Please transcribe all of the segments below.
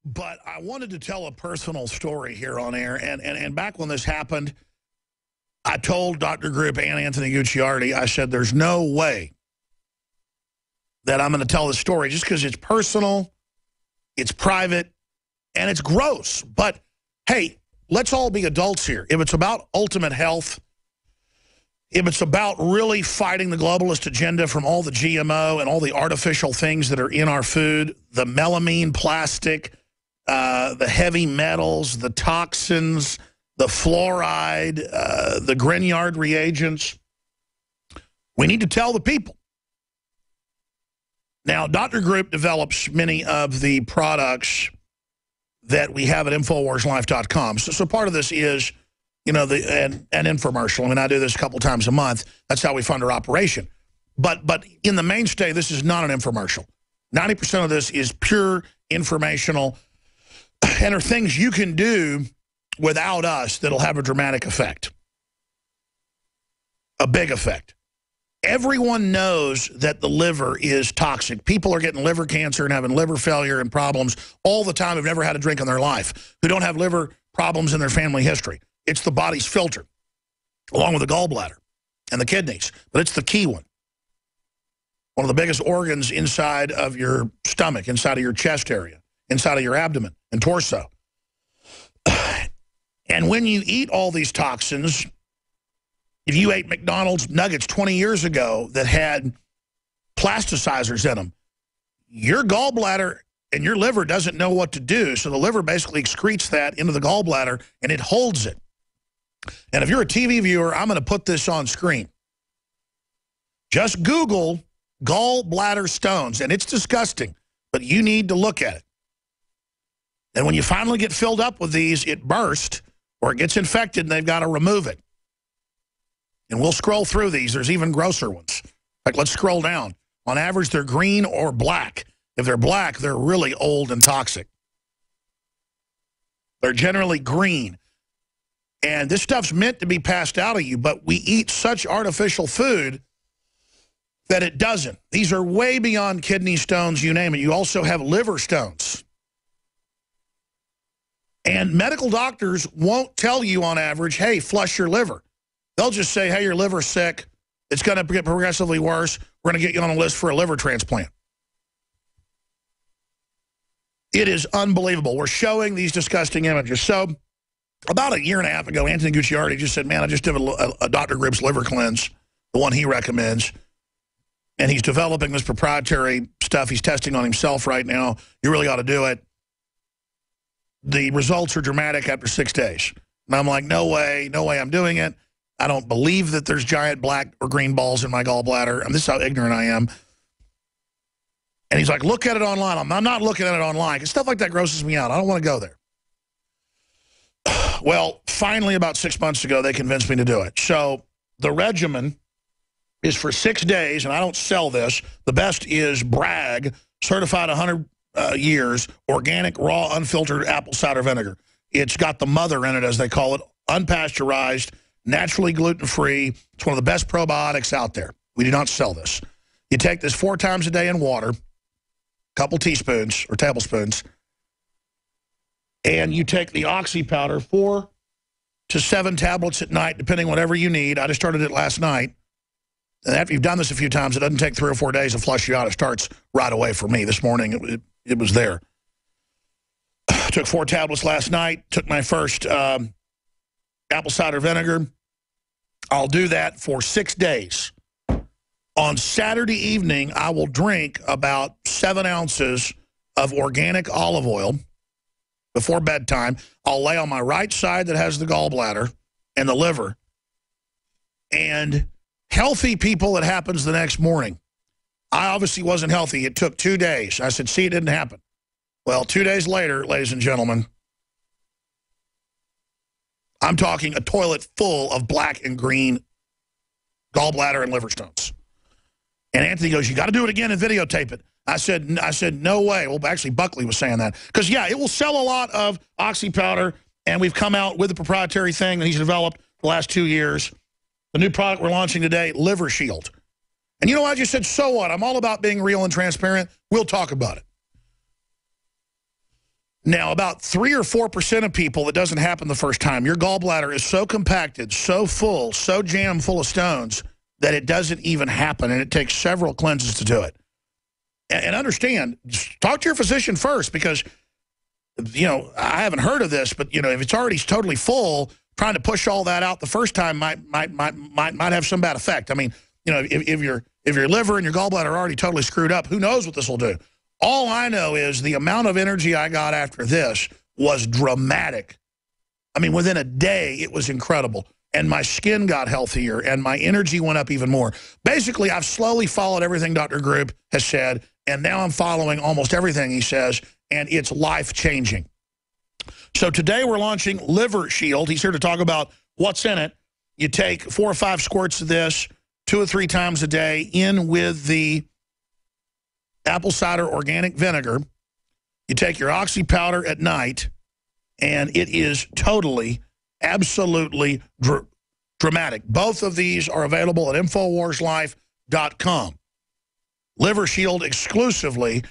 But I wanted to tell a personal story here on air. And back when this happened, I told Dr. Group and Anthony Gucciardi, I said, there's no way that I'm going to tell this story just because it's personal, it's private, and it's gross. But, hey, let's all be adults here. If it's about ultimate health, if it's about really fighting the globalist agenda from all the GMO and all the artificial things that are in our food, the melamine, plastic, the heavy metals, the toxins, the fluoride, the Grignard reagents, we need to tell the people. Now, Dr. Group develops many of the products that we have at InfoWarsLife.com. So part of this is, you know, an infomercial. I mean, I do this a couple times a month. That's how we fund our operation. But in the mainstay, this is not an infomercial. 90% of this is pure informational, and are things you can do without us that'll have a dramatic effect. A big effect. Everyone knows that the liver is toxic. People are getting liver cancer and having liver failure and problems all the time who've never had a drink in their life, who don't have liver problems in their family history. It's the body's filter, along with the gallbladder and the kidneys. But it's the key one. One of the biggest organs inside of your stomach, inside of your chest area, inside of your abdomen and torso. And when you eat all these toxins, if you ate McDonald's nuggets 20 years ago that had plasticizers in them, your gallbladder and your liver doesn't know what to do. So the liver basically excretes that into the gallbladder and it holds it. And if you're a TV viewer, I'm going to put this on screen. Just Google gallbladder stones, and it's disgusting, but you need to look at it. And when you finally get filled up with these, it bursts or it gets infected and they've got to remove it. And we'll scroll through these. There's even grosser ones. Like, let's scroll down. On average, they're green or black. If they're black, they're really old and toxic. They're generally green. And this stuff's meant to be passed out of you, but we eat such artificial food that it doesn't. These are way beyond kidney stones, you name it. You also have liver stones. And medical doctors won't tell you on average, hey, flush your liver. They'll just say, hey, your liver's sick. It's going to get progressively worse. We're going to get you on a list for a liver transplant. It is unbelievable. We're showing these disgusting images. So about a year and a half ago, Anthony Gucciardi just said, man, I just did a Dr. Gribb's liver cleanse, the one he recommends. And he's developing this proprietary stuff he's testing on himself right now. You really ought to do it. The results are dramatic after 6 days. And I'm like, no way I'm doing it. I don't believe that there's giant black or green balls in my gallbladder. And this is how ignorant I am. And he's like, look at it online. I'm not looking at it online because stuff like that grosses me out. I don't want to go there. Well, finally, about 6 months ago, they convinced me to do it. So the regimen is for 6 days, and I don't sell this. The best is Bragg, certified 100 years, organic, raw, unfiltered apple cider vinegar. It's got the mother in it, as they call it, unpasteurized, naturally gluten-free. It's one of the best probiotics out there. We do not sell this. You take this 4 times a day in water, a couple teaspoons or tablespoons, and you take the oxy powder, 4 to 7 tablets at night, depending whatever you need. I just started it last night. And after you've done this a few times, it doesn't take 3 or 4 days to flush you out. It starts right away for me. This morning, it was there. Took 4 tablets last night. Took my first apple cider vinegar. I'll do that for 6 days. On Saturday evening, I will drink about 7 ounces of organic olive oil before bedtime. I'll lay on my right side that has the gallbladder and the liver. And healthy people, it happens the next morning. I obviously wasn't healthy. It took 2 days. I said, see, it didn't happen. Well, 2 days later, ladies and gentlemen, I'm talking a toilet full of black and green gallbladder and liver stones. And Anthony goes, you got to do it again and videotape it. I said, no way. Well, actually, Buckley was saying that. Because, yeah, it will sell a lot of oxy powder, and we've come out with a proprietary thing that he's developed the last 2 years. The new product we're launching today, Liver Shield. And you know what? I just said, so what? I'm all about being real and transparent. We'll talk about it. Now, about 3 or 4% of people, it doesn't happen the first time. Your gallbladder is so compacted, so full, so jammed full of stones that it doesn't even happen, and it takes several cleanses to do it. And understand, talk to your physician first, because, you know, I haven't heard of this, but, you know, if it's already totally full, trying to push all that out the first time might have some bad effect. I mean, you know, if your liver and your gallbladder are already totally screwed up, who knows what this will do? All I know is the amount of energy I got after this was dramatic. I mean, within a day, it was incredible. And my skin got healthier, and my energy went up even more. Basically, I've slowly followed everything Dr. Group has said, and now I'm following almost everything he says, and it's life-changing. So today we're launching Liver Shield. He's here to talk about what's in it. You take 4 or 5 squirts of this 2 or 3 times a day in with the apple cider organic vinegar. You take your oxy powder at night, and it is totally, absolutely dramatic. Both of these are available at InfoWarsLife.com. Liver Shield exclusively.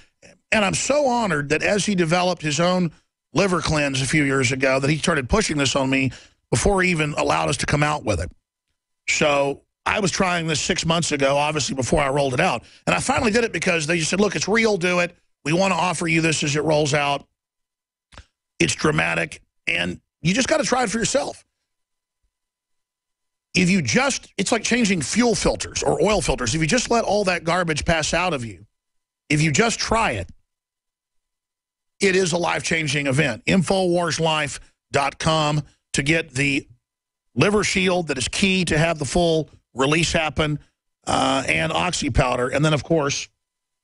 And I'm so honored that as he developed his own liver cleanse a few years ago, that he started pushing this on me before he even allowed us to come out with it. So I was trying this 6 months ago, obviously, before I rolled it out. And I finally did it because they just said, look, it's real, do it. We want to offer you this as it rolls out. It's dramatic, and you just got to try it for yourself. If you just, it's like changing fuel filters or oil filters. If you just let all that garbage pass out of you, if you just try it, it is a life-changing event. InfoWarsLife.com to get the Liver Shield that is key to have the full release happen, and oxy powder. And then, of course,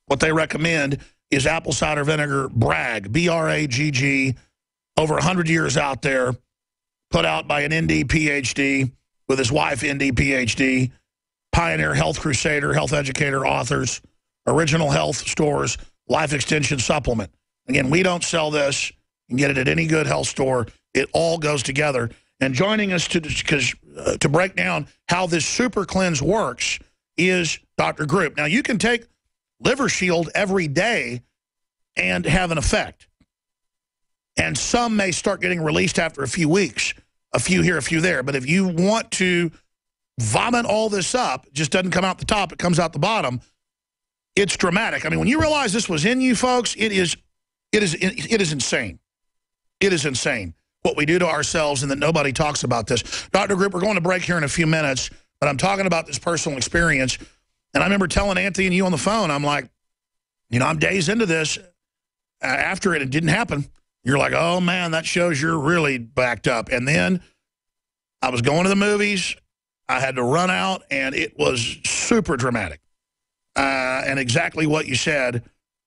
what they recommend is apple cider vinegar Bragg, B-R-A-G-G, over 100 years out there, put out by an ND PhD with his wife, ND PhD, pioneer health crusader, health educator, authors, original health stores, life extension supplement. Again, we don't sell this. You can get it at any good health store. It all goes together. And joining us to break down how this super cleanse works is Dr. Group. Now, you can take Liver Shield every day and have an effect. And some may start getting released after a few weeks, a few here, a few there. But if you want to vomit all this up, it just doesn't come out the top, it comes out the bottom, it's dramatic. I mean, when you realize this was in you, folks, it is insane. It is insane what we do to ourselves, and that nobody talks about this. Dr. Group, we're going to break here in a few minutes, but I'm talking about this personal experience. And I remember telling Anthony and you on the phone, I'm like, you know, I'm days into this. After it didn't happen. You're like, oh, man, that shows you're really backed up. And then I was going to the movies. I had to run out, and it was super dramatic. And exactly what you said.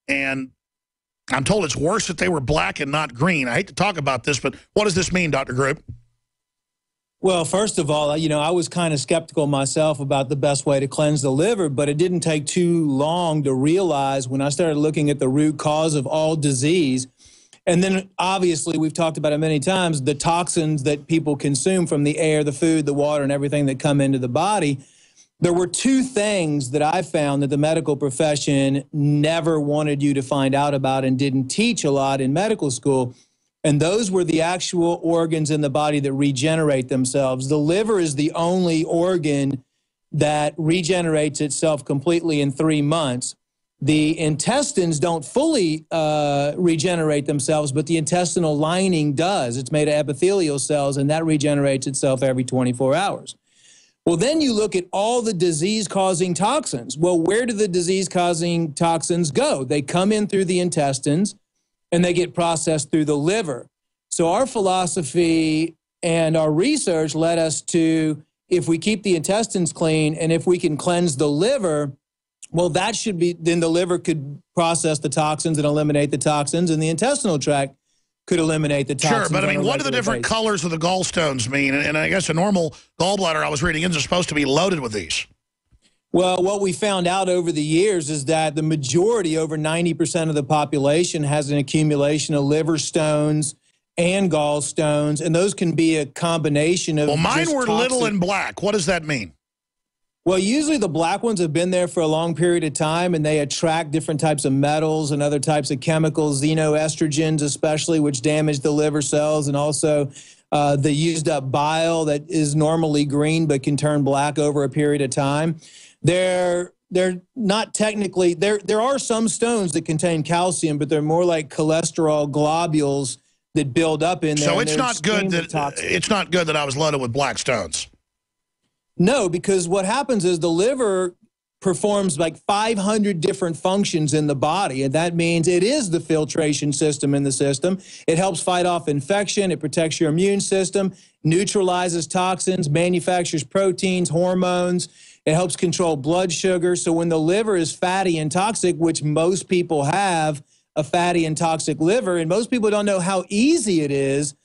And I'm told it's worse that they were black and not green. I hate to talk about this, but what does this mean, Dr. Group? Well, first of all, you know, I was kind of skeptical myself about the best way to cleanse the liver, but it didn't take too long to realize when I started looking at the root cause of all disease. And then, obviously, we've talked about it many times, the toxins that people consume from the air, the food, the water, and everything that come into the body. There were 2 things that I found that the medical profession never wanted you to find out about and didn't teach a lot in medical school. And those were the actual organs in the body that regenerate themselves. The liver is the only organ that regenerates itself completely in 3 months. The intestines don't fully regenerate themselves, but the intestinal lining does. It's made of epithelial cells, and that regenerates itself every 24 hours. Well, then you look at all the disease-causing toxins. Well, where do the disease-causing toxins go? They come in through the intestines, and they get processed through the liver. So our philosophy and our research led us to, if we keep the intestines clean and if we can cleanse the liver, well, that should be, then the liver could process the toxins and eliminate the toxins, and the intestinal tract could eliminate the toxins. Sure, but I mean, what do the different colors of the gallstones mean? And I guess a normal gallbladder, I was reading, is supposed to be loaded with these. Well, what we found out over the years is that the majority, over 90% of the population, has an accumulation of liver stones and gallstones, and those can be a combination of. Well, mine were little and black. What does that mean? Well, usually the black ones have been there for a long period of time, and they attract different types of metals and other types of chemicals, xenoestrogens especially, which damage the liver cells, and also the used up bile that is normally green but can turn black over a period of time. They're not technically, there are some stones that contain calcium, but they're more like cholesterol globules that build up in there. So it's not good that I was loaded with black stones. No, because what happens is the liver performs like 500 different functions in the body, and that means it is the filtration system in the system. It helps fight off infection, it protects your immune system, neutralizes toxins, manufactures proteins, hormones, it helps control blood sugar. So when the liver is fatty and toxic, which most people have a fatty and toxic liver, and most people don't know how easy it is,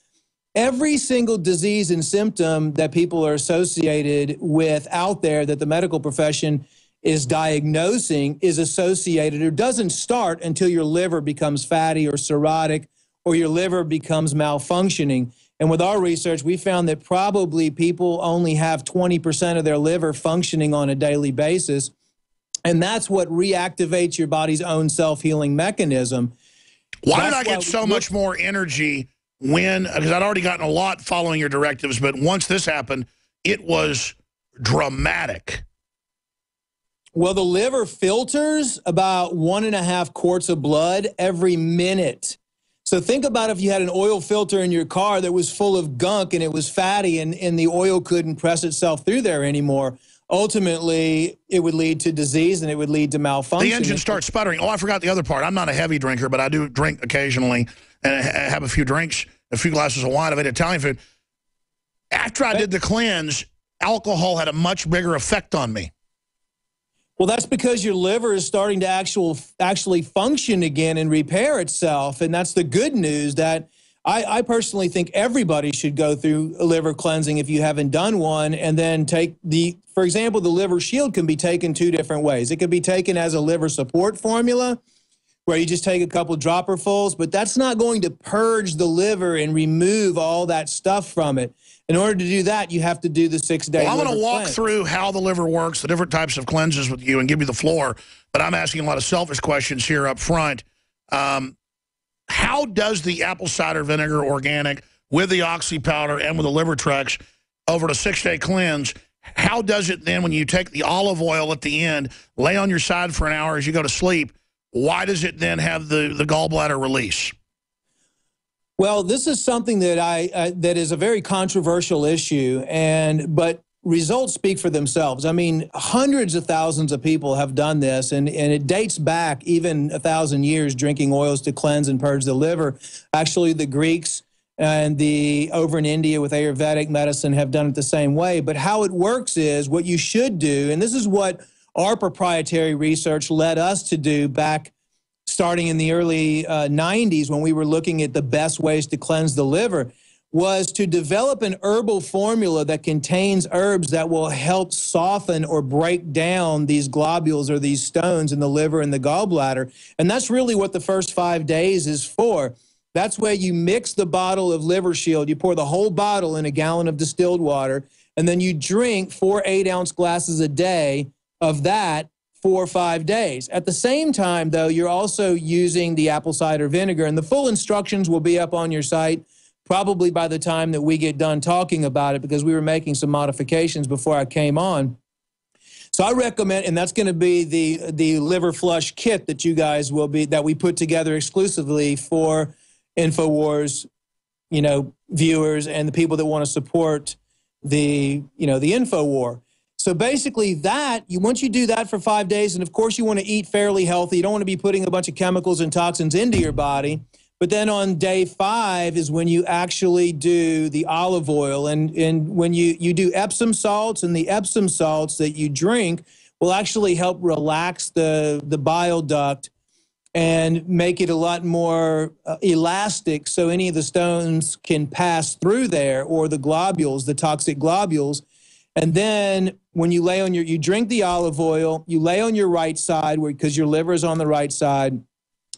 every single disease and symptom that people are associated with out there that the medical profession is diagnosing is associated or doesn't start until your liver becomes fatty or cirrhotic or your liver becomes malfunctioning. And with our research, we found that probably people only have 20% of their liver functioning on a daily basis. And that's what reactivates your body's own self-healing mechanism. Why did I get so much more energy because I'd already gotten a lot following your directives, but once this happened, it was dramatic. Well, the liver filters about 1.5 quarts of blood every minute. So think about if you had an oil filter in your car that was full of gunk and it was fatty and the oil couldn't press itself through there anymore. Ultimately, it would lead to disease and it would lead to malfunction. The engine starts sputtering. Oh, I forgot the other part. I'm not a heavy drinker, but I do drink occasionally and I have a few drinks, a few glasses of wine. I've ate Italian food. After I did the cleanse, alcohol had a much bigger effect on me. Well, that's because your liver is starting to actually function again and repair itself. And that's the good news that I personally think everybody should go through a liver cleansing if you haven't done one, and then take for example, the Liver Shield can be taken 2 different ways. It could be taken as a liver support formula, where you just take a couple dropperfuls, but that's not going to purge the liver and remove all that stuff from it. In order to do that, you have to do the 6-day I'm going to walk cleanse. through how the liver works, the different types of cleanses with you, and give you the floor, but I'm asking a lot of selfish questions here up front. How does the apple cider vinegar organic with the oxy powder and with the Livatrex over the 6-day cleanse, how does it then when you take the olive oil at the end, lay on your side for an hour as you go to sleep, why does it then have the gallbladder release? Well, this is something that that is a very controversial issue, but results speak for themselves. I mean, hundreds of thousands of people have done this, and it dates back even 1,000 years, drinking oils to cleanse and purge the liver. Actually, the Greeks and over in India with Ayurvedic medicine have done it the same way. But how it works is what you should do, and this is what our proprietary research led us to do back starting in the early 90s when we were looking at the best ways to cleanse the liver, was to develop an herbal formula that contains herbs that will help soften or break down these globules or these stones in the liver and the gallbladder. And that's really what the first 5 days is for. That's where you mix the bottle of Liver Shield. You pour the whole bottle in a gallon of distilled water, and then you drink 4 8-ounce glasses a day of that for 5 days. At the same time, though, you're also using the apple cider vinegar, and the full instructions will be up on your site probably by the time that we get done talking about it, because we were making some modifications before I came on. So I recommend, and that's going to be the liver flush kit that you guys that we put together exclusively for InfoWars, viewers and the people that want to support the InfoWar. So basically once you do that for 5 days, and of course you want to eat fairly healthy, you don't want to be putting a bunch of chemicals and toxins into your body. But then on day 5 is when you actually do the olive oil. And when you do Epsom salts, and the Epsom salts that you drink will actually help relax the bile duct and make it a lot more elastic, so any of the stones can pass through there, or the globules, the toxic globules. And then when you you drink the olive oil, you lay on your right side because your liver is on the right side,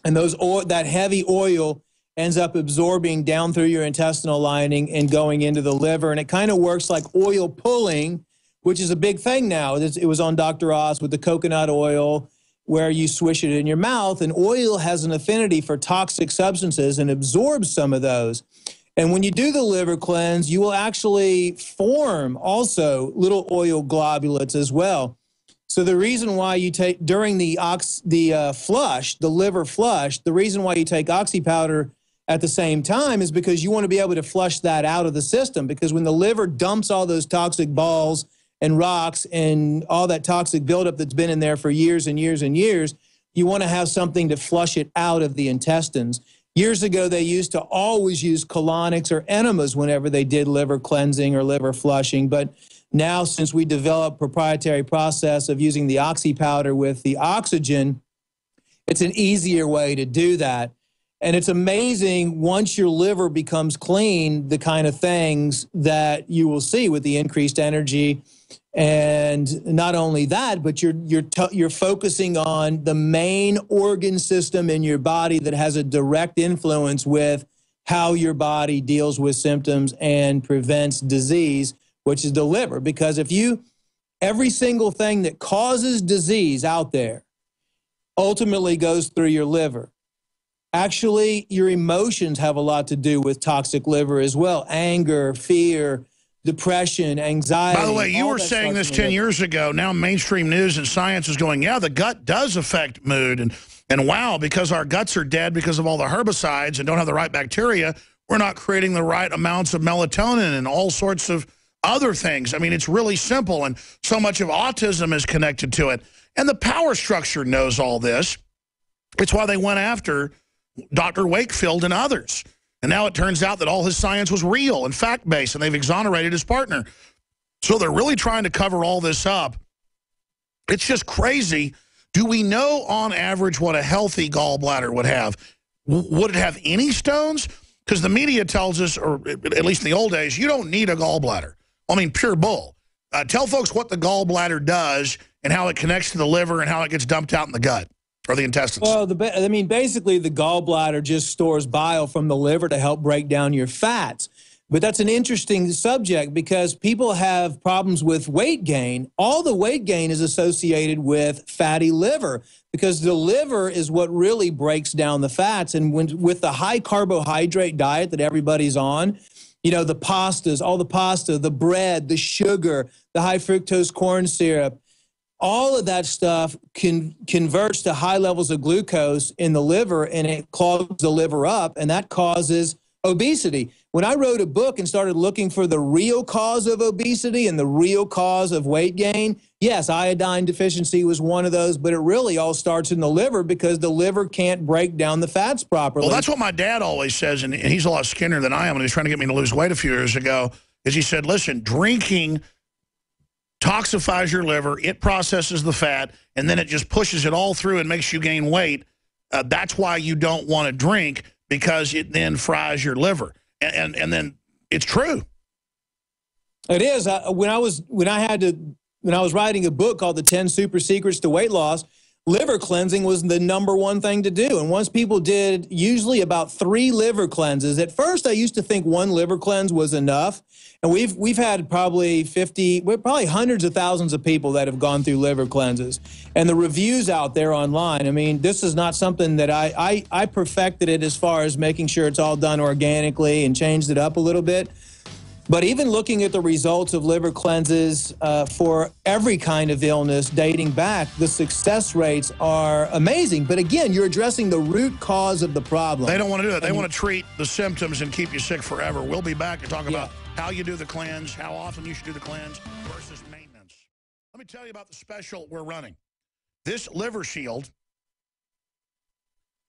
and that heavy oil ends up absorbing down through your intestinal lining and going into the liver. And it kind of works like oil pulling, which is a big thing now. It was on Dr. Oz with the coconut oil, where you swish it in your mouth, and oil has an affinity for toxic substances and absorbs some of those. And when you do the liver cleanse, you will actually form also little oil globulates as well. So the reason why you take, during the flush, the liver flush, the reason why you take oxy powder at the same time is because you want to be able to flush that out of the system, because when the liver dumps all those toxic balls and rocks and all that toxic buildup that's been in there for years and years and years, you want to have something to flush it out of the intestines. Years ago, they used to always use colonics or enemas whenever they did liver cleansing or liver flushing. But now, since we developed proprietary process of using the oxy powder with the oxygen, it's an easier way to do that. And it's amazing, once your liver becomes clean, the kind of things that you will see with the increased energy. And not only that, but you're focusing on the main organ system in your body that has a direct influence with how your body deals with symptoms and prevents disease, which is the liver. Because every single thing that causes disease out there ultimately goes through your liver. Actually, your emotions have a lot to do with toxic liver as well. Anger, fear, depression, anxiety. By the way, you were saying this 10 years ago. Now mainstream news and science is going, yeah, the gut does affect mood. And wow, because our guts are dead because of all the herbicides and don't have the right bacteria, we're not creating the right amounts of melatonin and all sorts of other things. I mean, it's really simple, and so much of autism is connected to it. And the power structure knows all this. It's why they went after Dr. Wakefield and others. And now it turns out that all his science was real and fact-based, and they've exonerated his partner. So they're really trying to cover all this up. It's just crazy. Do we know on average what a healthy gallbladder would have? Would it have any stones? Because the media tells us, or at least in the old days, you don't need a gallbladder. I mean, pure bull. Tell folks what the gallbladder does and how it connects to the liver and how it gets dumped out in the gut. Or the intestines? Well, basically the gallbladder just stores bile from the liver to help break down your fats. But that's an interesting subject because people have problems with weight gain. All the weight gain is associated with fatty liver because the liver is what really breaks down the fats. And with the high carbohydrate diet that everybody's on, you know, the pastas, all the pasta, the bread, the sugar, the high fructose corn syrup, all of that stuff converts to high levels of glucose in the liver, and it clogs the liver up, and that causes obesity. When I wrote a book and started looking for the real cause of obesity and the real cause of weight gain, yes, iodine deficiency was one of those, but it really all starts in the liver because the liver can't break down the fats properly. Well, that's what my dad always says, and he's a lot skinnier than I am, and he's trying to get me to lose weight a few years ago, is he said, listen, drinking toxifies your liver, it processes the fat, and then it just pushes it all through and makes you gain weight. That's why you don't want to drink, because it then fries your liver. And then it's true. It is. When I was writing a book called The 10 Super Secrets to Weight Loss, liver cleansing was the #1 thing to do. And once people did usually about 3 liver cleanses, at first I used to think 1 liver cleanse was enough. And we've had probably hundreds of thousands of people that have gone through liver cleanses. And the reviews out there online, I mean, this is not something that I perfected it as far as making sure it's all done organically and changed it up a little bit. But even looking at the results of liver cleanses for every kind of illness dating back, the success rates are amazing. But again, you're addressing the root cause of the problem. They don't want to do that. They want to treat the symptoms and keep you sick forever. We'll be back to talk about how you do the cleanse, how often you should do the cleanse versus maintenance. Let me tell you about the special we're running. This liver shield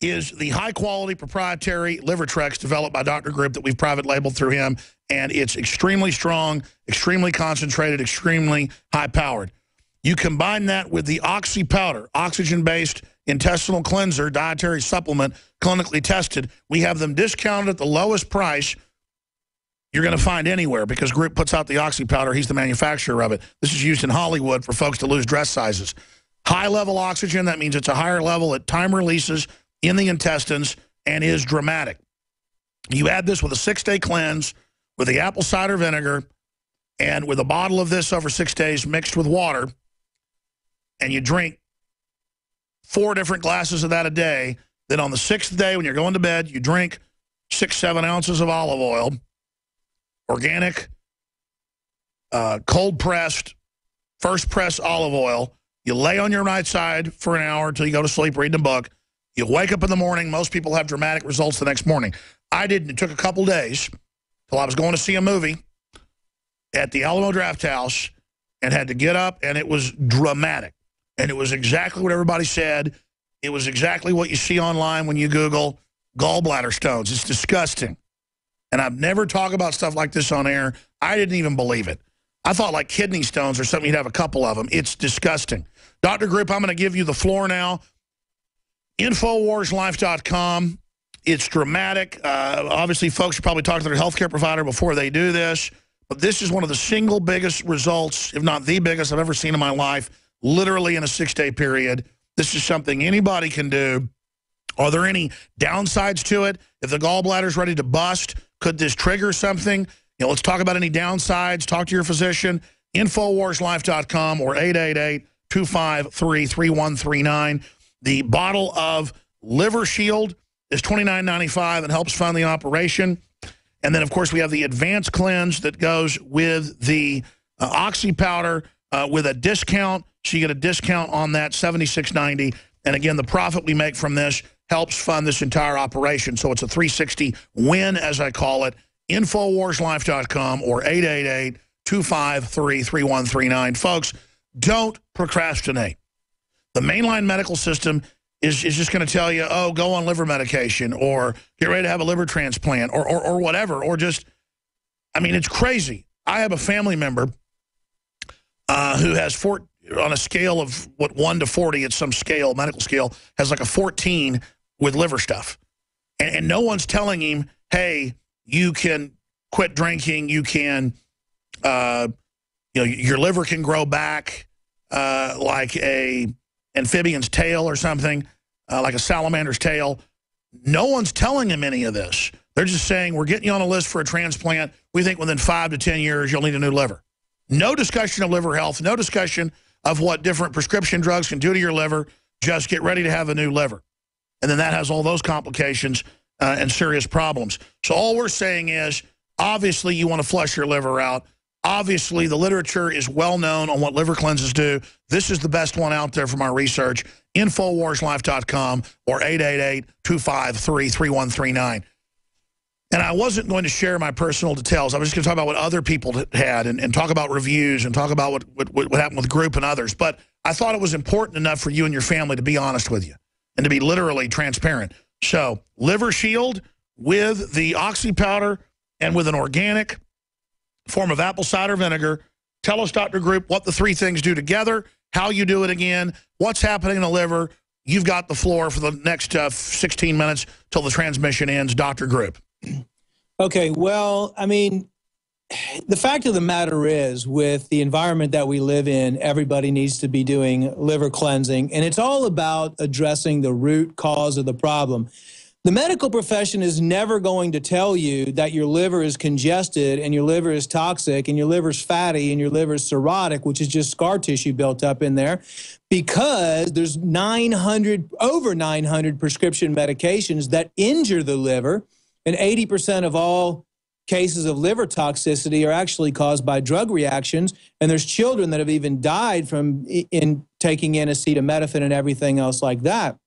is the high-quality proprietary Livatrex developed by Dr. Group that we've private labeled through him, and it's extremely strong, extremely concentrated, extremely high-powered. You combine that with the Oxy powder, oxygen-based intestinal cleanser, dietary supplement, clinically tested. We have them discounted at the lowest price you're going to find anywhere because Group puts out the Oxy powder. He's the manufacturer of it. This is used in Hollywood for folks to lose dress sizes. High-level oxygen, that means it's a higher level at time releases in the intestines and is dramatic. You add this with a 6-day cleanse with the apple cider vinegar, And with a bottle of this over 6 days mixed with water, and you drink 4 different glasses of that a day, then on the 6th day when you're going to bed, you drink 6-7 ounces of olive oil, organic, cold-pressed, first-press olive oil. You lay on your right side for an hour until you go to sleep reading a book. You wake up in the morning. Most people have dramatic results the next morning. I didn't. It took a couple days till I was going to see a movie at the Alamo Draft House and had to get up, and it was dramatic. And it was exactly what everybody said. It was exactly what you see online when you Google gallbladder stones. It's disgusting. And I've never talked about stuff like this on air. I didn't even believe it. I thought like kidney stones or something, you'd have a couple of them. It's disgusting. Dr. Group, I'm going to give you the floor now. InfoWarsLife.com. It's dramatic. Obviously, folks should probably talk to their healthcare provider before they do this. But this is one of the single biggest results, if not the biggest I've ever seen in my life, literally in a 6-day period. This is something anybody can do. Are there any downsides to it? If the gallbladder's ready to bust, could this trigger something? You know, let's talk about any downsides. Talk to your physician. InfoWarsLife.com or 888-253-3139. The bottle of Liver Shield is $29.95 and helps fund the operation. And then, of course, we have the Advanced Cleanse that goes with the Oxy powder with a discount. So you get a discount on that, $76.90. And again, the profit we make from this helps fund this entire operation. So it's a 360 win, as I call it. InfoWarsLife.com or 888-253-3139. Folks, don't procrastinate. The mainline medical system is just going to tell you, oh, go on liver medication or get ready to have a liver transplant or whatever. Or just, I mean, it's crazy. I have a family member who has on a scale of, 1 to 40, it's some scale, medical scale, has like a 14 with liver stuff. And no one's telling him, hey, you can quit drinking, you can, your liver can grow back like a amphibian's tail or something, like a salamander's tail. No one's telling him any of this. They're just saying, we're getting you on a list for a transplant. We think within 5 to 10 years, you'll need a new liver. No discussion of liver health, no discussion of what different prescription drugs can do to your liver. Just get ready to have a new liver. And then that has all those complications and serious problems. So all we're saying is, obviously, you want to flush your liver out. Obviously, the literature is well known on what liver cleanses do. This is the best one out there from our research. InfoWarsLife.com or 888-253-3139. And I wasn't going to share my personal details. I was just going to talk about what other people had and talk about reviews and talk about what happened with the group and others. But I thought it was important enough for you and your family to be honest with you and to be literally transparent. So, Liver Shield with the Oxy powder and with an organic form of apple cider vinegar. Tell us, Dr. Group, what the 3 things do together, how you do it again, what's happening in the liver. You've got the floor for the next 16 minutes till the transmission ends, Dr. Group. Okay, well, I mean, the fact of the matter is, with the environment that we live in, everybody needs to be doing liver cleansing, and it's all about addressing the root cause of the problem. The medical profession is never going to tell you that your liver is congested and your liver is toxic and your liver's fatty and your liver's cirrhotic, which is just scar tissue built up in there, because there's over 900 prescription medications that injure the liver, and 80% of all cases of liver toxicity are actually caused by drug reactions, and there's children that have even died from taking in acetaminophen and everything else like that.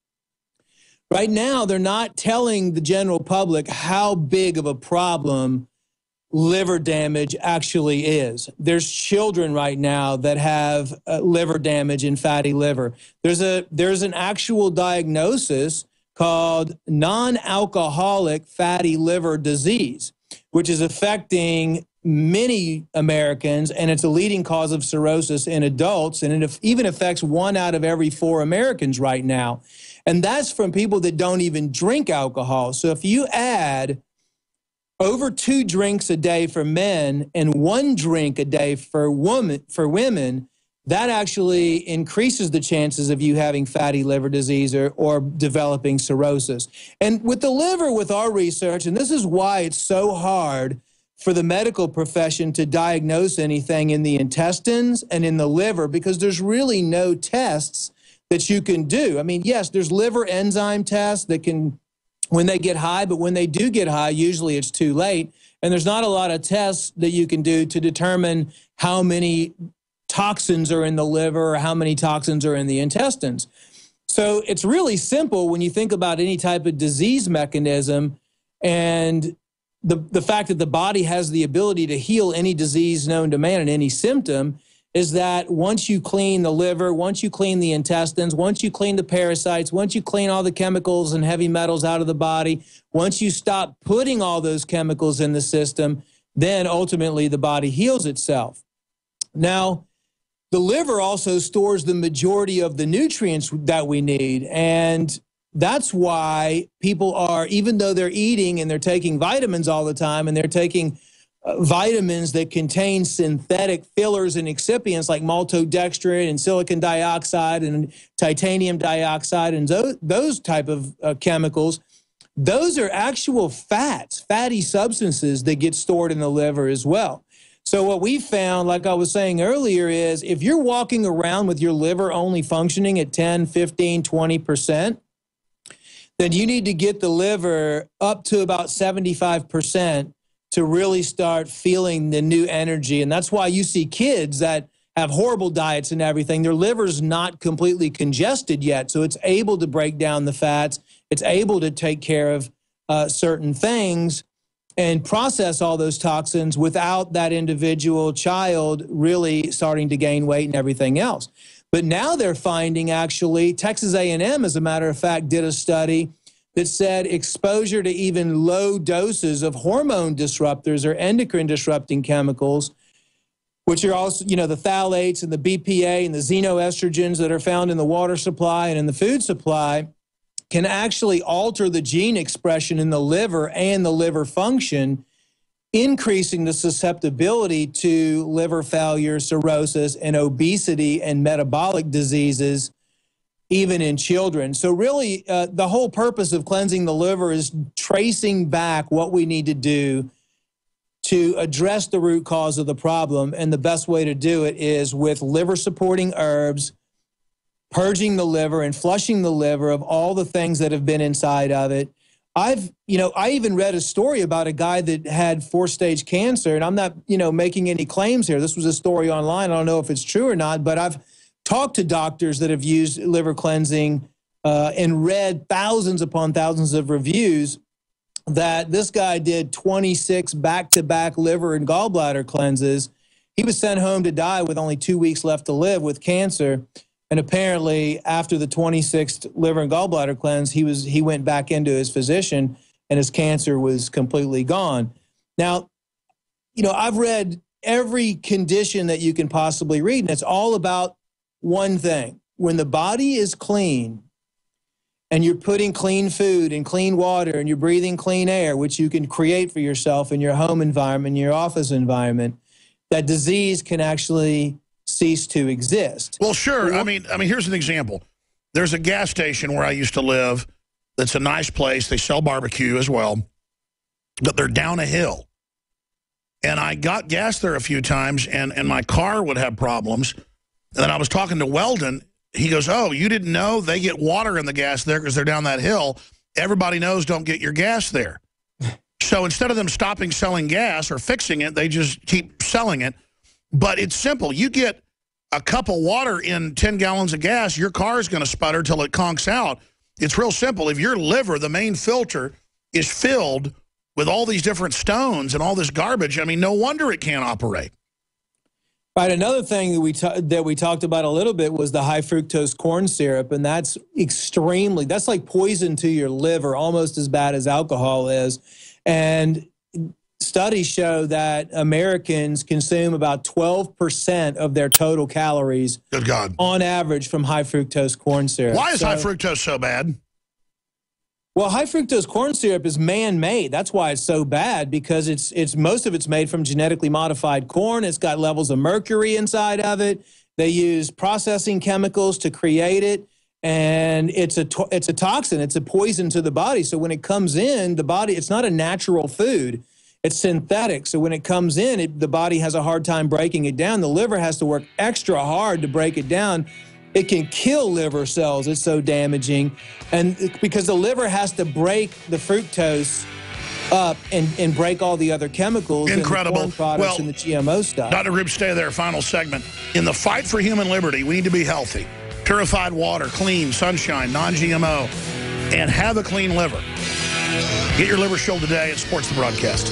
Right now, they're not telling the general public how big of a problem liver damage actually is. There's children right now that have liver damage and fatty liver. There's an actual diagnosis called non-alcoholic fatty liver disease, which is affecting many Americans, and it's a leading cause of cirrhosis in adults, and it even affects 1 out of every 4 Americans right now. And that's from people that don't even drink alcohol. So if you add over 2 drinks a day for men and 1 drink a day for women, that actually increases the chances of you having fatty liver disease or developing cirrhosis. And with the liver, with our research, and this is why it's so hard for the medical profession to diagnose anything in the intestines and in the liver because there's really no tests that you can do. I mean, yes, there's liver enzyme tests that can, when they get high, but when they do get high, usually it's too late. And there's not a lot of tests that you can do to determine how many toxins are in the liver or how many toxins are in the intestines. So it's really simple when you think about any type of disease mechanism and the fact that the body has the ability to heal any disease known to man and any symptom is that once you clean the liver, once you clean the intestines, once you clean the parasites, once you clean all the chemicals and heavy metals out of the body, once you stop putting all those chemicals in the system, then ultimately the body heals itself. Now, the liver also stores the majority of the nutrients that we need, and that's why people are, even though they're eating and they're taking vitamins all the time and they're taking vitamins that contain synthetic fillers and excipients like maltodextrin and silicon dioxide and titanium dioxide and those type of chemicals, those are actual fats, fatty substances that get stored in the liver as well. So what we found, like I was saying earlier, is if you're walking around with your liver only functioning at 10, 15, 20%, then you need to get the liver up to about 75% to really start feeling the new energy. And that's why you see kids that have horrible diets and everything, their liver's not completely congested yet. So it's able to break down the fats. It's able to take care of certain things and process all those toxins without that individual child really starting to gain weight and everything else. But now they're finding, actually, Texas A&M, as a matter of fact, did a study that said exposure to even low doses of hormone disruptors or endocrine disrupting chemicals, which are also, you know, the phthalates and the BPA and the xenoestrogens that are found in the water supply and in the food supply, can actually alter the gene expression in the liver and the liver function, increasing the susceptibility to liver failure, cirrhosis, and obesity and metabolic diseases, even in children. So really, the whole purpose of cleansing the liver is tracing back what we need to do to address the root cause of the problem. And the best way to do it is with liver-supporting herbs, purging the liver and flushing the liver of all the things that have been inside of it. I even read a story about a guy that had 4-stage cancer, and I'm not, making any claims here. This was a story online. I don't know if it's true or not, but I've talked to doctors that have used liver cleansing and read thousands upon thousands of reviews that this guy did 26 back-to-back liver and gallbladder cleanses. He was sent home to die with only 2 weeks left to live with cancer. And apparently, after the 26th liver and gallbladder cleanse, he went back into his physician, and his cancer was completely gone. Now, I've read every condition that you can possibly read, and it's all about one thing. When the body is clean, and you're putting clean food and clean water, and you're breathing clean air, which you can create for yourself in your home environment, your office environment, that disease can actually cease to exist. Well, sure. I mean, here's an example. There's a gas station where I used to live that's a nice place. They sell barbecue as well, but they're down a hill. And I got gas there a few times, and my car would have problems. And then I was talking to Weldon. He goes, oh, you didn't know? They get water in the gas there because they're down that hill. Everybody knows don't get your gas there. So instead of them stopping selling gas or fixing it, they just keep selling it. But it's simple. You get a cup of water in 10 gallons of gas, your car is going to sputter till it conks out. It's real simple. If your liver, the main filter, is filled with all these different stones and all this garbage, I mean, no wonder it can't operate. Right. Another thing that we talked about a little bit was the high fructose corn syrup, and that's like poison to your liver, almost as bad as alcohol is. And studies show that Americans consume about 12% of their total calories, good God, on average from high fructose corn syrup. Why is high fructose so bad? Well, high fructose corn syrup is man-made. That's why it's so bad, because it's most of it's made from genetically modified corn. It's got levels of mercury inside of it. They use processing chemicals to create it, and it's a toxin. It's a poison to the body. So when it comes in the body, it's not a natural food. It's synthetic. So when it comes in, the body has a hard time breaking it down. The liver has to work extra hard to break it down. It can kill liver cells. It's so damaging. And because the liver has to break the fructose up and break all the other chemicals. Incredible. And the corn products and the GMO stuff. Dr. Group, stay there. Final segment. In the fight for human liberty, we need to be healthy. Purified water, clean, sunshine, non-GMO, and have a clean liver. Get your Liver Shield today. It supports the broadcast.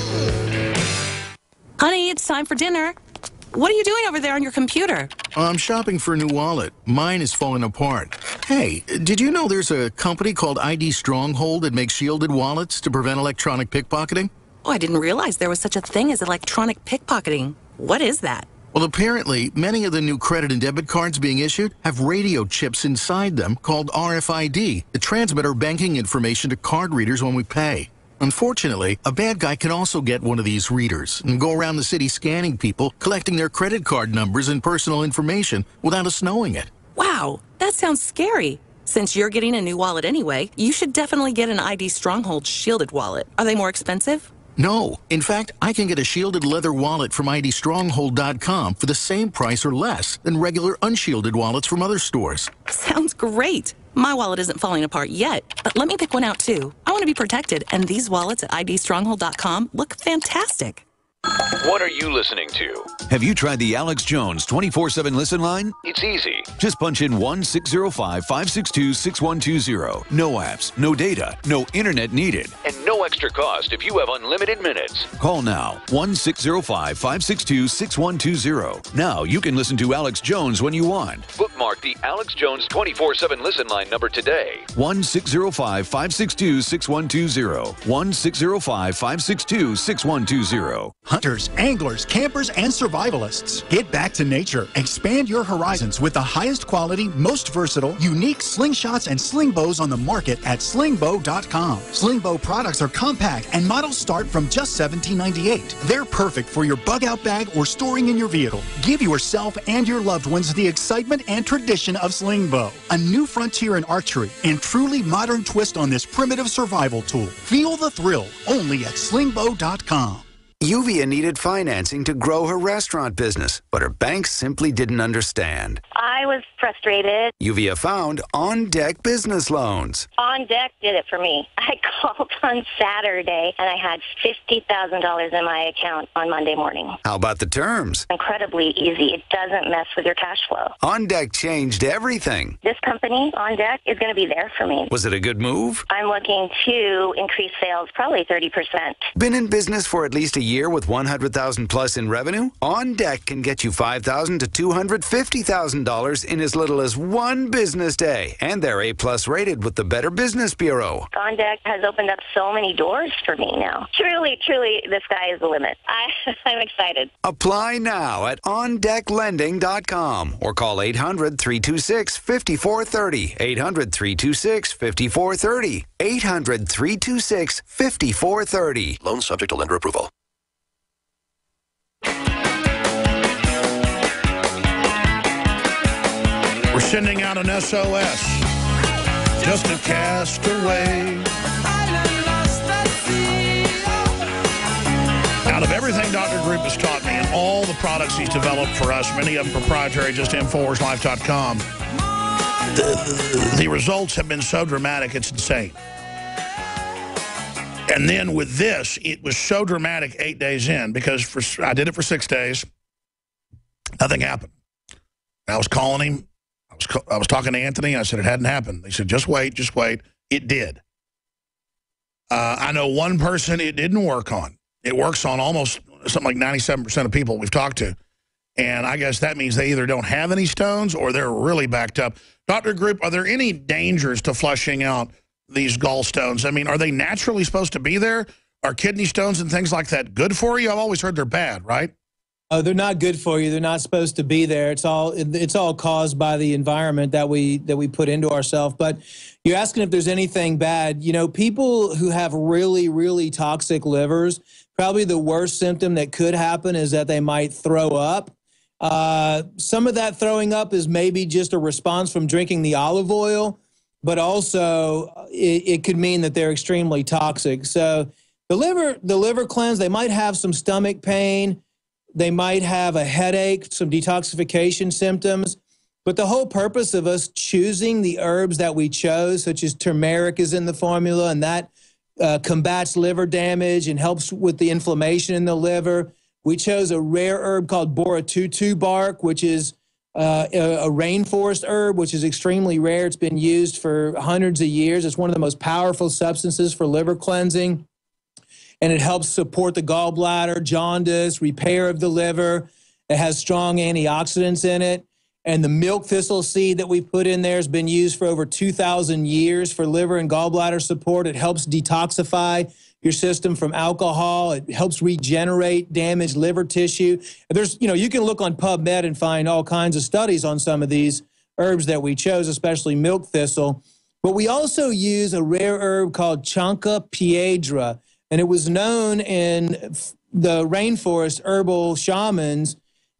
Honey, it's time for dinner. What are you doing over there on your computer? I'm shopping for a new wallet. Mine is falling apart. Hey, did you know there's a company called ID Stronghold that makes shielded wallets to prevent electronic pickpocketing? Oh, I didn't realize there was such a thing as electronic pickpocketing. What is that? Well, apparently, many of the new credit and debit cards being issued have radio chips inside them called RFID that transmit our banking information to card readers when we pay. Unfortunately, a bad guy can also get one of these readers and go around the city scanning people, collecting their credit card numbers and personal information without us knowing it. Wow, that sounds scary. Since you're getting a new wallet anyway, you should definitely get an ID Stronghold shielded wallet. Are they more expensive? No. In fact, I can get a shielded leather wallet from IDStronghold.com for the same price or less than regular unshielded wallets from other stores. Sounds great. My wallet isn't falling apart yet, but let me pick one out too. I want to be protected, and these wallets at IDStronghold.com look fantastic. What are you listening to? Have you tried the Alex Jones 24/7 listen line? It's easy. Just punch in 1-605-562-6120. No apps, no data, no internet needed. And no extra cost if you have unlimited minutes. Call now, 1-605-562-6120. Now you can listen to Alex Jones when you want. Bookmark the Alex Jones 24/7 listen line number today. 1-605-562-6120. 1-605-562-6120. Hunters, anglers, campers, and survivalists. Get back to nature. Expand your horizons with the highest quality, most versatile, unique slingshots and sling bows on the market at slingbow.com. Slingbow products are compact and models start from just $17.98. They're perfect for your bug-out bag or storing in your vehicle. Give yourself and your loved ones the excitement and tradition of Slingbow, a new frontier in archery and truly modern twist on this primitive survival tool. Feel the thrill only at slingbow.com. Yuvia needed financing to grow her restaurant business, but her banks simply didn't understand. I was frustrated. Yuvia found On Deck Business Loans. On Deck did it for me. I called on Saturday, and I had $50,000 in my account on Monday morning. How about the terms? Incredibly easy. It doesn't mess with your cash flow. On Deck changed everything. This company, On Deck, is going to be there for me. Was it a good move? I'm looking to increase sales probably 30%. Been in business for at least a year with $100,000 plus in revenue? On Deck can get you $5,000 to $250,000 in as little as one business day. And they're A+ rated with the Better Business Bureau. On Deck has opened up so many doors for me now. Truly, the sky is the limit. I'm excited. Apply now at OnDeckLending.com or call 800-326-5430. 800-326-5430. 800-326-5430. Loan subject to lender approval. We're sending out an SOS. Just a castaway. Out of everything Dr. Group has taught me and all the products he's developed for us, many of them proprietary, just InfoWarsLife.com, the results have been so dramatic, it's insane. And then with this, it was so dramatic 8 days in, because I did it for 6 days. Nothing happened. I was calling him. I was talking to Anthony. I said it hadn't happened. He said, just wait, just wait. It did. I know one person it didn't work on. It works on almost something like 97% of people we've talked to. And I guess that means they either don't have any stones or they're really backed up. Dr. Group, are there any dangers to flushing out these gallstones? I mean, are they naturally supposed to be there? Are kidney stones and things like that good for you? I've always heard they're bad, right? Oh, they're not good for you. They're not supposed to be there. It's all caused by the environment that we put into ourselves. But you're asking if there's anything bad. You know, people who have really, really toxic livers, probably the worst symptom that could happen is that they might throw up. Some of that throwing up is maybe just a response from drinking the olive oil, but also it could mean that they're extremely toxic. So The liver cleanse, they might have some stomach pain. They might have a headache, some detoxification symptoms. But the whole purpose of us choosing the herbs that we chose, such as turmeric is in the formula, and that combats liver damage and helps with the inflammation in the liver. We chose a rare herb called boratutu bark, which is a rainforest herb, which is extremely rare. It's been used for hundreds of years. It's one of the most powerful substances for liver cleansing. And it helps support the gallbladder, jaundice, repair of the liver. It has strong antioxidants in it. And the milk thistle seed that we put in there has been used for over 2,000 years for liver and gallbladder support. It helps detoxify your system from alcohol. It helps regenerate damaged liver tissue. There's, you can look on PubMed and find all kinds of studies on some of these herbs that we chose, especially milk thistle. But we also use a rare herb called Chanca piedra. And it was known in the rainforest herbal shamans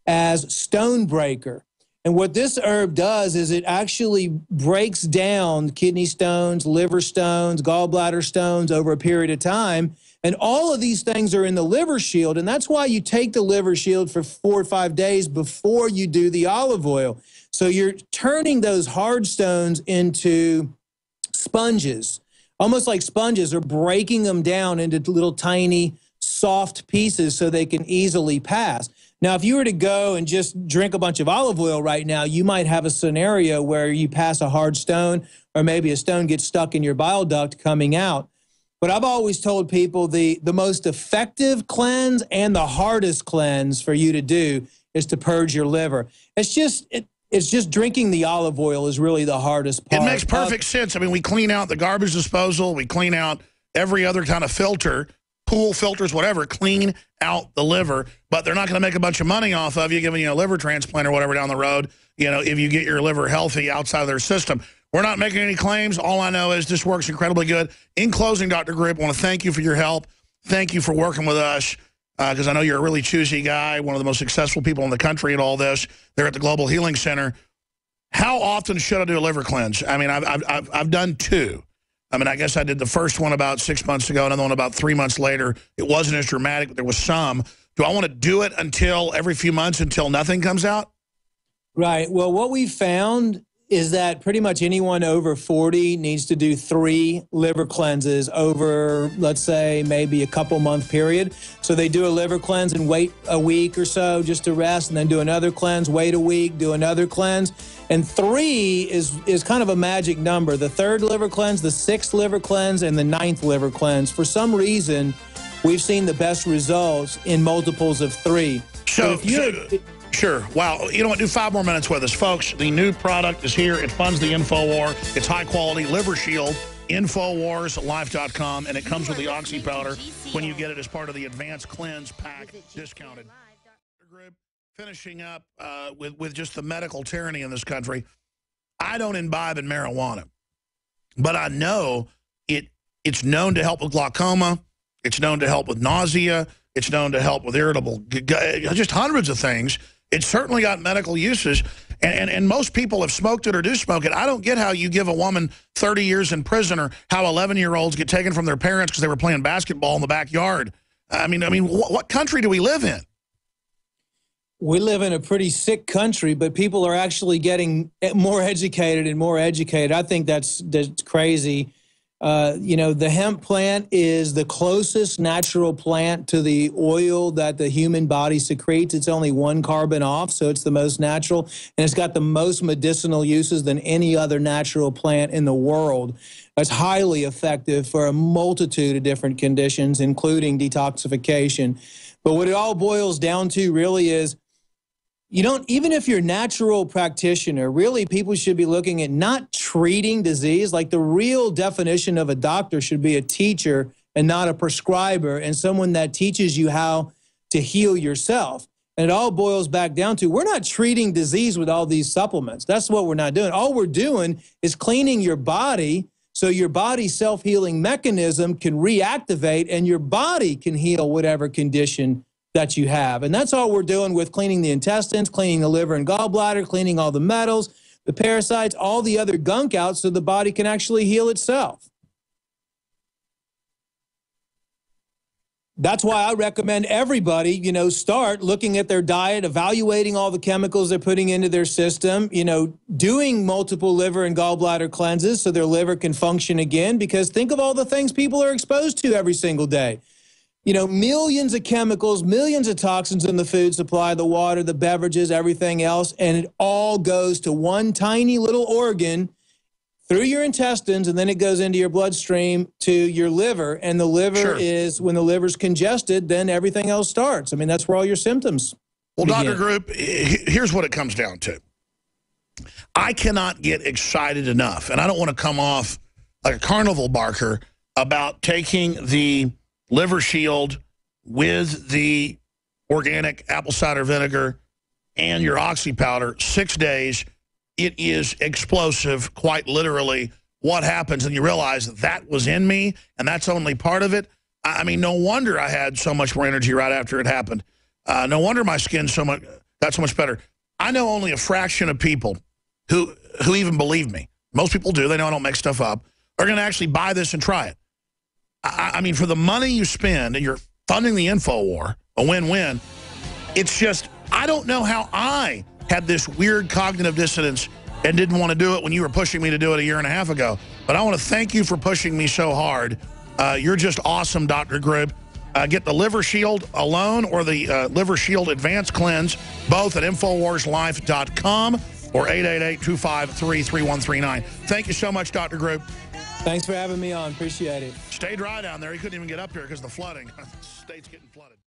as stonebreaker. And what this herb does is it actually breaks down kidney stones, liver stones, gallbladder stones over a period of time. And all of these things are in the liver shield. And that's why you take the liver shield for 4 or 5 days before you do the olive oil. So you're turning those hard stones into sponges, almost like sponges, or breaking them down into little tiny soft pieces so they can easily pass. Now, if you were to go and just drink a bunch of olive oil right now, you might have a scenario where you pass a hard stone, or maybe a stone gets stuck in your bile duct coming out. But I've always told people the most effective cleanse and the hardest cleanse for you to do is to purge your liver. It's just drinking the olive oil is really the hardest part. It makes perfect sense. I mean, we clean out the garbage disposal. We clean out every other kind of filter, pool filters, whatever, clean out the liver. But they're not going to make a bunch of money off of you giving you a liver transplant or whatever down the road, if you get your liver healthy outside of their system. We're not making any claims. All I know is this works incredibly good. In closing, Dr. Grip, I want to thank you for your help. Thank you for working with us, because I know you're a really choosy guy, one of the most successful people in the country at all this. They're at the Global Healing Center. How often should I do a liver cleanse? I mean, I've done 2. I mean, I guess I did the first one about 6 months ago, another one about 3 months later. It wasn't as dramatic, but there was some. Do I want to do it until every few months until nothing comes out? Right. Well, what we found is that pretty much anyone over 40 needs to do 3 liver cleanses over, let's say, maybe a couple-month period. So they do a liver cleanse and wait a week or so just to rest, and then do another cleanse, wait a week, do another cleanse. And 3 is kind of a magic number. The 3rd liver cleanse, the 6th liver cleanse, and the 9th liver cleanse. For some reason, we've seen the best results in multiples of 3. Sure. Wow. You know what? Do 5 more minutes with us. Folks, the new product is here. It funds the InfoWar. It's high-quality Liver Shield, InfoWarsLife.com, and it comes with the Oxy powder when you get it as part of the Advanced Cleanse Pack discounted. Finishing up with just the medical tyranny in this country, I don't imbibe in marijuana, but I know it's known to help with glaucoma. It's known to help with nausea. It's known to help with irritable, just hundreds of things. It's certainly got medical uses, and most people have smoked it or do smoke it. I don't get how you give a woman 30 years in prison, or how 11-year-olds get taken from their parents because they were playing basketball in the backyard. I mean, what country do we live in? We live in a pretty sick country, but people are actually getting more educated and more educated. I think that's crazy. The hemp plant is the closest natural plant to the oil that the human body secretes. It's only 1 carbon off, so it's the most natural, and it's got the most medicinal uses than any other natural plant in the world. It's highly effective for a multitude of different conditions, including detoxification. But what it all boils down to really is, even if you're a natural practitioner, really people should be looking at not treating disease. Like, the real definition of a doctor should be a teacher and not a prescriber, and someone that teaches you how to heal yourself. And it all boils back down to, we're not treating disease with all these supplements. That's what we're not doing. All we're doing is cleaning your body so your body's self-healing mechanism can reactivate and your body can heal whatever condition that you have. And that's all we're doing with cleaning the intestines, cleaning the liver and gallbladder, cleaning all the metals, the parasites, all the other gunk out so the body can actually heal itself. That's why I recommend everybody, you know, start looking at their diet, evaluating all the chemicals they're putting into their system, you know, doing multiple liver and gallbladder cleanses so their liver can function again. Because think of all the things people are exposed to every single day. You know, millions of chemicals, millions of toxins in the food supply, the water, the beverages, everything else, and it all goes to one tiny little organ through your intestines, and then it goes into your bloodstream to your liver. And the liver is, when the liver's congested, then everything else starts. I mean, that's where all your symptoms begin. Dr. Group, here's what it comes down to. I cannot get excited enough, and I don't want to come off like a carnival barker about taking the Liver Shield with the organic apple cider vinegar and your oxy powder 6 days. It is explosive, quite literally, what happens. And you realize that was in me, and that's only part of it. I mean, no wonder I had so much more energy right after it happened. No wonder my skin got so much better. I know only a fraction of people who even believe me. Most people do. They know I don't make stuff up. Are going to actually buy this and try it. I mean, for the money you spend, and you're funding the info war, a win-win, it's just, I don't know how I had this weird cognitive dissonance and didn't want to do it when you were pushing me to do it a year and a half ago. But I want to thank you for pushing me so hard. You're just awesome, Dr. Group. Get the Liver Shield alone or the Liver Shield Advanced Cleanse, both at InfoWarsLife.com or 888-253-3139. Thank you so much, Dr. Group. Thanks for having me on. Appreciate it. Stay dry down there. He couldn't even get up here because of the flooding. The state's getting flooded.